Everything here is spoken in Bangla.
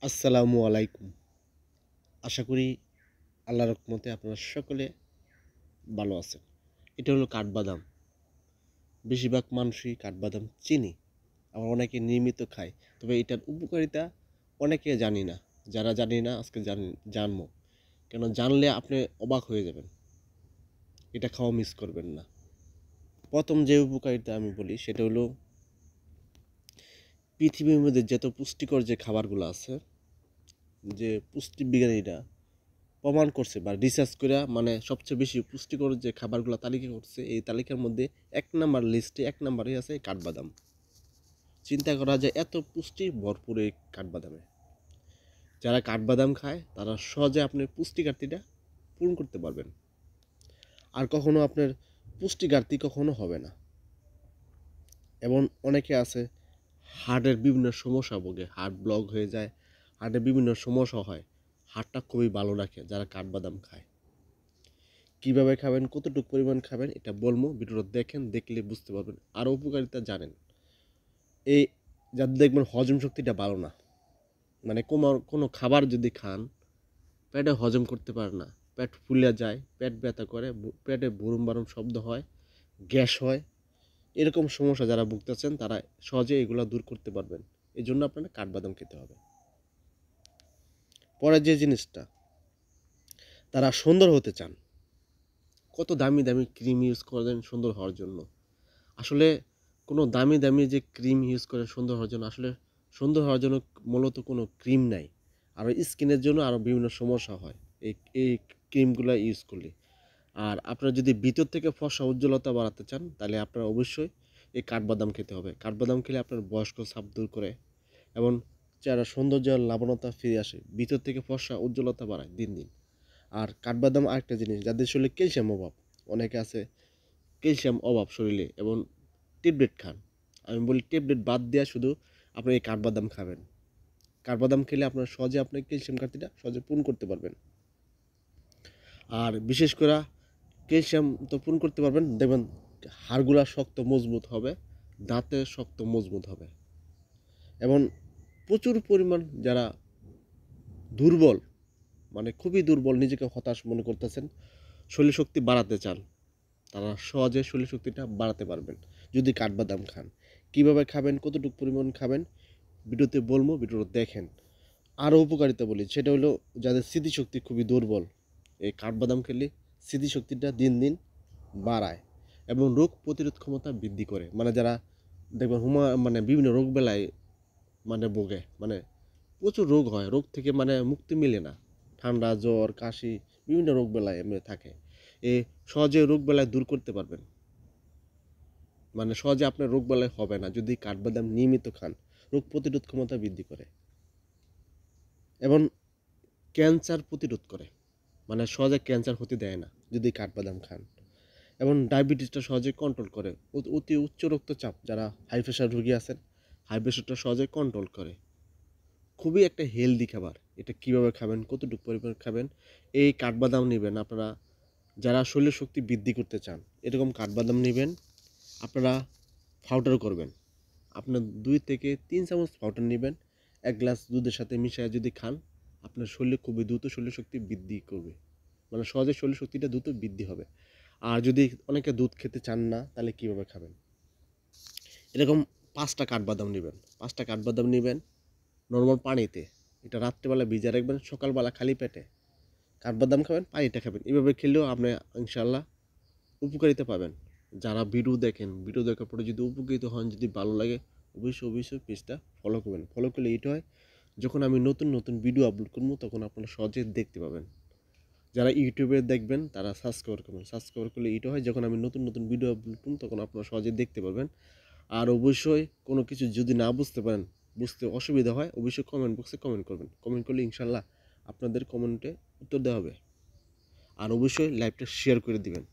আসসালামু আলাইকুম। আশা করি আল্লাহর রহমতে আপনারা সকলে ভালো আছেন। এটা হলো কাঠবাদাম। বেশিরভাগ মানুষই কাঠবাদাম চিনি। আবার অনেকে নিয়মিত খায়। তবে এটার উপকারিতা অনেকে জানি না। যারা জানি না আজকে জানবো। কেন জানলে আপনি অবাক হয়ে যাবেন। এটা খাওয়া মিস করবেন না। প্রথম যে উপকারিতা আমি বলি সেটা হলো পৃথিবীর মধ্যে যত পুষ্টিকর যে খাবারগুলো আছে, যে পুষ্টিবিজ্ঞানীরা প্রমাণ করছে বা রিসার্চ করে মানে সবচেয়ে বেশি পুষ্টিকর যে খাবারগুলো তালিকা করছে, এই তালিকার মধ্যে এক নাম্বার লিস্টে এক নাম্বারে আছে কাঠবাদাম। চিন্তা করা যায় এত পুষ্টি ভরপুর এই কাঠবাদামে। যারা কাঠবাদাম খায় তারা সহজে আপনার পুষ্টি ঘাটতিটা পূরণ করতে পারবেন। আর কখনো আপনার পুষ্টি ঘাটতি কখনো হবে না। এবং অনেকে আছে হার্টের বিভিন্ন সমস্যা ভোগে, হার্ট ব্লক হয়ে যায়, হার্টের বিভিন্ন সমস্যা হয়, হার্টটা খুবই ভালো রাখে যারা কাঠবাদাম খায়। কীভাবে খাবেন, কতটুকু পরিমাণ খাবেন এটা বলবো, ভিডিওটা দেখেন, দেখলে বুঝতে পারবেন আরও উপকারিতা জানেন। এই যাদের দেখবেন হজম শক্তিটা ভালো না, মানে কোনো খাবার যদি খান পেটে হজম করতে পারে না, পেট ফুলে যায়, পেট ব্যথা করে, পেটে বুরুম বারুম শব্দ হয়, গ্যাস হয়, এরকম সমস্যা যারা ভুগতেছেন তারা সহজে এগুলো দূর করতে পারবেন। এই জন্য আপনারা কাঠবাদাম খেতে হবে। পরের যে জিনিসটা, তারা সুন্দর হতে চান, কত দামি দামি ক্রিম ইউজ করেন সুন্দর হওয়ার জন্য। আসলে কোনো দামি দামি যে ক্রিম ইউজ করে সুন্দর হওয়ার জন্য, আসলে সুন্দর হওয়ার জন্য মূলত কোনো ক্রিম নাই। আর স্কিনের জন্য আরও বিভিন্ন সমস্যা হয় এই এই ক্রিমগুলো ইউজ করলে। আর আপনারা যদি ভিতর থেকে ফর্সা উজ্জ্বলতা বাড়াতে চান তাহলে আপনারা অবশ্যই এই কাঠবাদাম খেতে হবে। কাঠবাদাম খেলে আপনার বয়স্ক ছাপ দূর করে এবং চেহারা সৌন্দর্য আর লাবণ্যতা ফিরে আসে, ভিতর থেকে ফর্সা উজ্জ্বলতা বাড়ায় দিন দিন। আর কাঠবাদাম আরেকটা জিনিস, যাদের শরীরে ক্যালসিয়াম অভাব, অনেকে আছে ক্যালসিয়াম অভাব শরীরে এবং ট্যাবলেট খান, আমি বলি ট্যাবলেট বাদ দেওয়া, শুধু আপনি এই কাঠবাদাম খাবেন। কাঠবাদাম খেলে আপনার সহজে আপনি ক্যালসিয়াম ঘাটতিটা সহজে পূরণ করতে পারবেন। আর বিশেষ করে ক্যালসিয়াম তো পূরণ করতে পারবেন, দেখবেন হাড়গুলা শক্ত মজবুত হবে, দাঁতে শক্ত মজবুত হবে। এবং প্রচুর পরিমাণ যারা দুর্বল, মানে খুবই দুর্বল, নিজেকে হতাশ মনে করতেছেন, শরীর শক্তি বাড়াতে চান, তারা সহজে শরীর শক্তিটা বাড়াতে পারবেন যদি কাঠবাদাম খান। কীভাবে খাবেন, কতটুকু পরিমাণ খাবেন ভিডিওতে বলবো, ভিডিওটা দেখেন। আরও উপকারিতা বলি, সেটা হলো যাদের স্মৃতিশক্তি খুবই দুর্বল, এই কাঠবাদাম খেলে স্মৃতিশক্তিটা দিন দিন বাড়ায় এবং রোগ প্রতিরোধ ক্ষমতা বৃদ্ধি করে। মানে যারা দেখবেন মানে বিভিন্ন রোগ বেলায় মানে ভোগে, মানে প্রচুর রোগ হয়, রোগ থেকে মানে মুক্তি মিলে না, ঠান্ডা জ্বর কাশি বিভিন্ন রোগ বেলায় এমনি থাকে, এ সহজে রোগ বেলায় দূর করতে পারবেন। মানে সহজে আপনার রোগ বেলায় হবে না যদি কাঠবাদাম নিয়মিত খান। রোগ প্রতিরোধ ক্ষমতা বৃদ্ধি করে এবং ক্যান্সার প্রতিরোধ করে, মানে সহজে ক্যান্সার হতে দেয় না যদি কাঠবাদাম খান। এবং ডায়াবেটিসটা সহজে কন্ট্রোল করে, অতি উচ্চ রক্তচাপ, যারা হাই প্রেশার রোগী আছেন, হাই প্রেশারটা সহজে কন্ট্রোল করে। খুবই একটা হেলদি খাবার। এটা কিভাবে খাবেন, কতটুকু পরিমাণ খাবেন, এই কাঠবাদাম নেবেন আপনারা যারা শরীর শক্তি বৃদ্ধি করতে চান, এরকম কাঠবাদাম নেবেন, আপনারা পাউডার করবেন। আপনার 2 থেকে 3 চামচ পাউডার নেবেন, 1 গ্লাস দুধের সাথে মিশিয়ে যদি খান, আপনার শরীরে খুবই দ্রুত শরীর শক্তি বৃদ্ধি করবে, মানে সহজে শরীর শক্তিটা দ্রুত বৃদ্ধি হবে। আর যদি অনেকে দুধ খেতে চান না তাহলে কীভাবে খাবেন, এরকম 5টা কাঠবাদাম নেবেন, 5টা কাঠবাদাম নেবেন নর্মাল পানিতে, এটা রাত্রেবেলা ভিজিয়ে রাখবেন, সকালবেলা খালি পেটে কাঠবাদাম খাবেন, পানিটা খাবেন। এভাবে খেলেও আপনি ইনশাল্লাহ উপকারিতা পাবেন। যারা ভিডিও দেখেন, ভিডিও দেখার পরে যদি উপকৃত হন, যদি ভালো লাগে, অবশ্যই পেজটা ফলো করবেন। ফলো করলে এটা হয়, যখন আমি নতুন নতুন ভিডিও আপলোড করবো তখন আপনারা সহজে দেখতে পাবেন। যারা ইউটিউবে দেখবেন তারা সাবস্ক্রাইব করবেন, সাবস্ক্রাইব করলে এটা হয়, যখন আমি নতুন নতুন ভিডিও আপলোড করব তখন আপনারা সহজে দেখতে পারবেন। আর অবশ্যই কোনো কিছু যদি না বুঝতে পারেন, বুঝতে অসুবিধা হয়, অবশ্যই কমেন্ট বক্সে কমেন্ট করবেন। কমেন্ট করলে ইনশাল্লাহ আপনাদের কমেন্টে উত্তর দেওয়া হবে। আর অবশ্যই লাইভটা শেয়ার করে দিবেন।